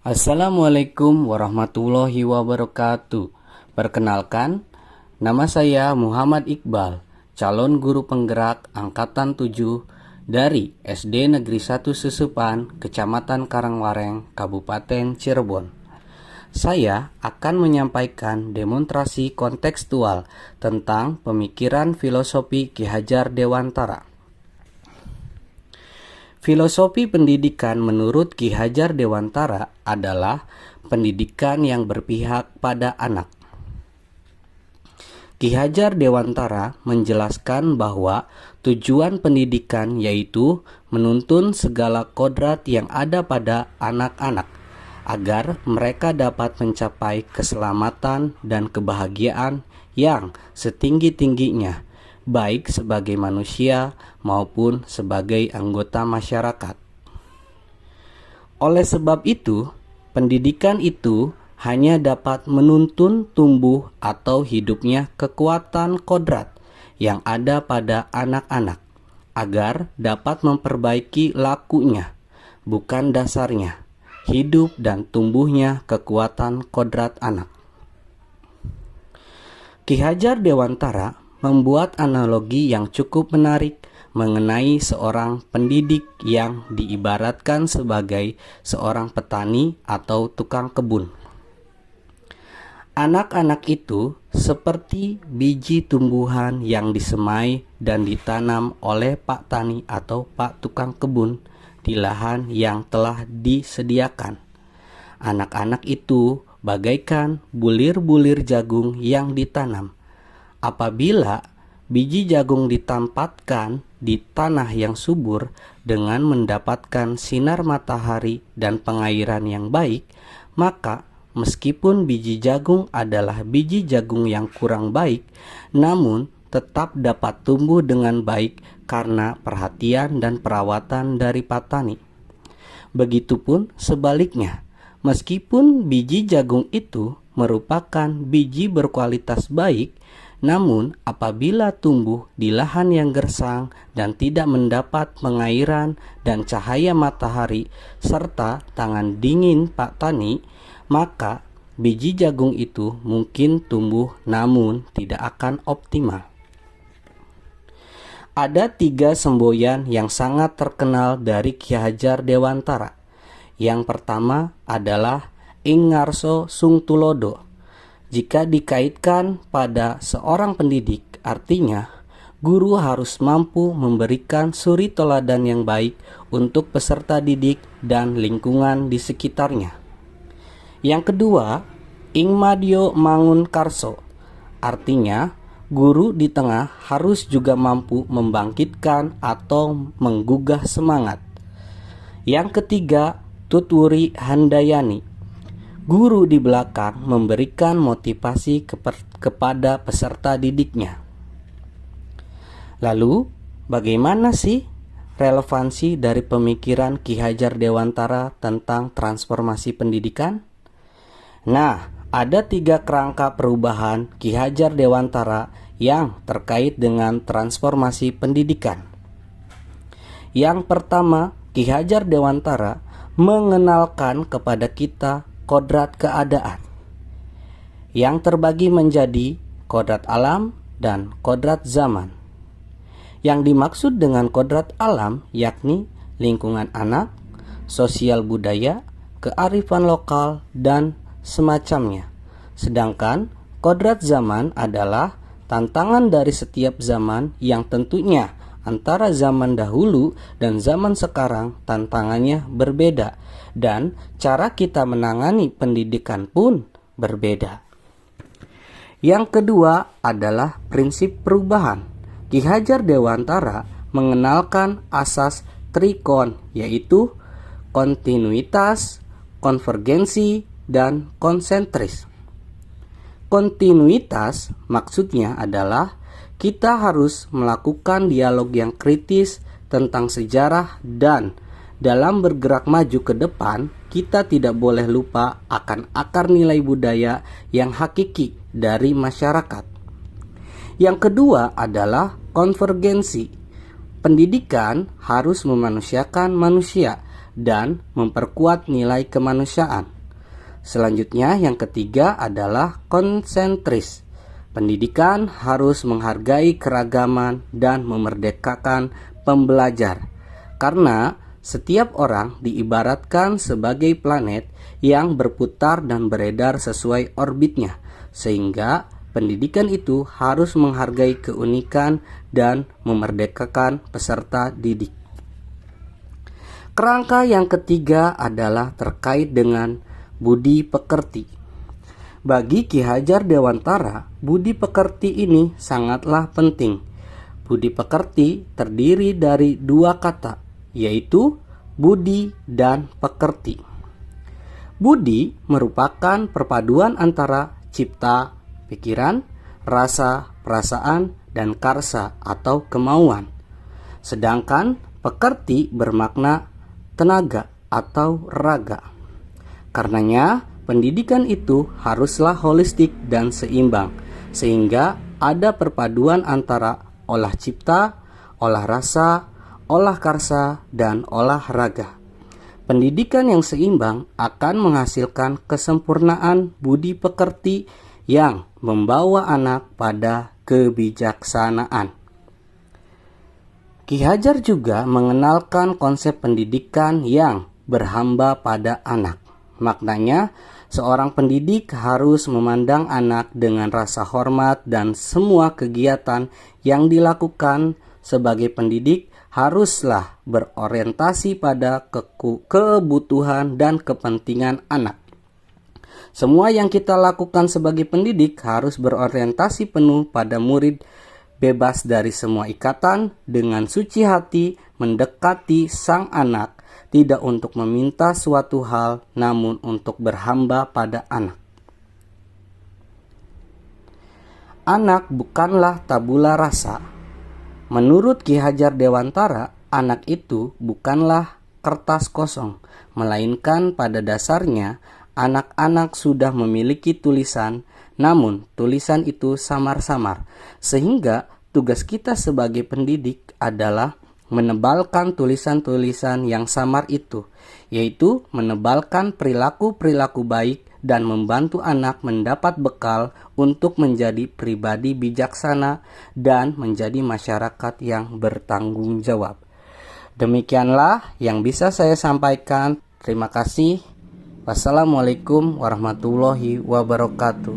Assalamualaikum warahmatullahi wabarakatuh. Perkenalkan, nama saya Muhammad Iqbal, calon guru penggerak Angkatan 7 dari SD Negeri 1 Susupan, Kecamatan Karangwareng, Kabupaten Cirebon. Saya akan menyampaikan demonstrasi kontekstual tentang pemikiran filosofi Ki Hajar Dewantara. Filosofi pendidikan menurut Ki Hajar Dewantara adalah pendidikan yang berpihak pada anak. Ki Hajar Dewantara menjelaskan bahwa tujuan pendidikan yaitu menuntun segala kodrat yang ada pada anak-anak agar mereka dapat mencapai keselamatan dan kebahagiaan yang setinggi-tingginya, baik sebagai manusia maupun sebagai anggota masyarakat. Oleh sebab itu, pendidikan itu hanya dapat menuntun tumbuh atau hidupnya kekuatan kodrat yang ada pada anak-anak agar dapat memperbaiki lakunya, bukan dasarnya, hidup dan tumbuhnya kekuatan kodrat anak. Ki Hajar Dewantara membuat analogi yang cukup menarik mengenai seorang pendidik yang diibaratkan sebagai seorang petani atau tukang kebun. Anak-anak itu seperti biji tumbuhan yang disemai dan ditanam oleh Pak Tani atau Pak Tukang Kebun di lahan yang telah disediakan. Anak-anak itu bagaikan bulir-bulir jagung yang ditanam. Apabila biji jagung ditempatkan di tanah yang subur dengan mendapatkan sinar matahari dan pengairan yang baik, maka meskipun biji jagung adalah biji jagung yang kurang baik, namun tetap dapat tumbuh dengan baik karena perhatian dan perawatan dari petani. Begitupun sebaliknya, meskipun biji jagung itu merupakan biji berkualitas baik, namun apabila tumbuh di lahan yang gersang dan tidak mendapat pengairan dan cahaya matahari serta tangan dingin Pak Tani, maka biji jagung itu mungkin tumbuh namun tidak akan optimal. Ada 3 semboyan yang sangat terkenal dari Ki Hajar Dewantara. Yang pertama adalah Ing Ngarso Sung Tulodo. Jika dikaitkan pada seorang pendidik, artinya guru harus mampu memberikan suri teladan yang baik untuk peserta didik dan lingkungan di sekitarnya. Yang kedua, Ing Madio Mangun Karso. Artinya, guru di tengah harus juga mampu membangkitkan atau menggugah semangat. Yang ketiga, Tutwuri Handayani. Guru di belakang memberikan motivasi kepada peserta didiknya. Lalu, bagaimana sih relevansi dari pemikiran Ki Hajar Dewantara tentang transformasi pendidikan? Nah, ada 3 kerangka perubahan Ki Hajar Dewantara yang terkait dengan transformasi pendidikan. Yang pertama, Ki Hajar Dewantara mengenalkan kepada kita kodrat keadaan yang terbagi menjadi kodrat alam dan kodrat zaman. Yang dimaksud dengan kodrat alam yakni lingkungan anak, sosial budaya, kearifan lokal, dan semacamnya. Sedangkan kodrat zaman adalah tantangan dari setiap zaman yang tentunya antara zaman dahulu dan zaman sekarang tantangannya berbeda dan cara kita menangani pendidikan pun berbeda. Yang kedua adalah prinsip perubahan. Ki Hajar Dewantara mengenalkan asas trikon, yaitu kontinuitas, konvergensi, dan konsentris. Kontinuitas maksudnya adalah kita harus melakukan dialog yang kritis tentang sejarah dan dalam bergerak maju ke depan, kita tidak boleh lupa akan akar nilai budaya yang hakiki dari masyarakat. Yang kedua adalah konvergensi. Pendidikan harus memanusiakan manusia dan memperkuat nilai kemanusiaan. Selanjutnya yang ketiga adalah konsentris. Pendidikan harus menghargai keragaman dan memerdekakan pembelajar. Karena setiap orang diibaratkan sebagai planet yang berputar dan beredar sesuai orbitnya, sehingga pendidikan itu harus menghargai keunikan dan memerdekakan peserta didik. Kerangka yang ketiga adalah terkait dengan budi pekerti. Bagi Ki Hajar Dewantara, budi pekerti ini sangatlah penting. Budi pekerti terdiri dari dua kata, yaitu budi dan pekerti. Budi merupakan perpaduan antara cipta, pikiran, rasa, perasaan, dan karsa atau kemauan. Sedangkan pekerti bermakna tenaga atau raga. Karenanya, pendidikan itu haruslah holistik dan seimbang, sehingga ada perpaduan antara olah cipta, olah rasa, olah karsa, dan olah raga. Pendidikan yang seimbang akan menghasilkan kesempurnaan budi pekerti yang membawa anak pada kebijaksanaan. Ki Hajar juga mengenalkan konsep pendidikan yang berhamba pada anak. Maknanya, seorang pendidik harus memandang anak dengan rasa hormat dan semua kegiatan yang dilakukan sebagai pendidik haruslah berorientasi pada kebutuhan dan kepentingan anak. Semua yang kita lakukan sebagai pendidik harus berorientasi penuh pada murid, bebas dari semua ikatan, dengan suci hati mendekati sang anak, tidak untuk meminta suatu hal, namun untuk berhamba pada anak. Anak bukanlah tabula rasa. Menurut Ki Hajar Dewantara, anak itu bukanlah kertas kosong, melainkan pada dasarnya anak-anak sudah memiliki tulisan, namun tulisan itu samar-samar, sehingga tugas kita sebagai pendidik adalah menebalkan tulisan-tulisan yang samar itu, yaitu menebalkan perilaku-perilaku baik dan membantu anak mendapat bekal untuk menjadi pribadi bijaksana dan menjadi masyarakat yang bertanggung jawab. Demikianlah yang bisa saya sampaikan. Terima kasih. Wassalamualaikum warahmatullahi wabarakatuh.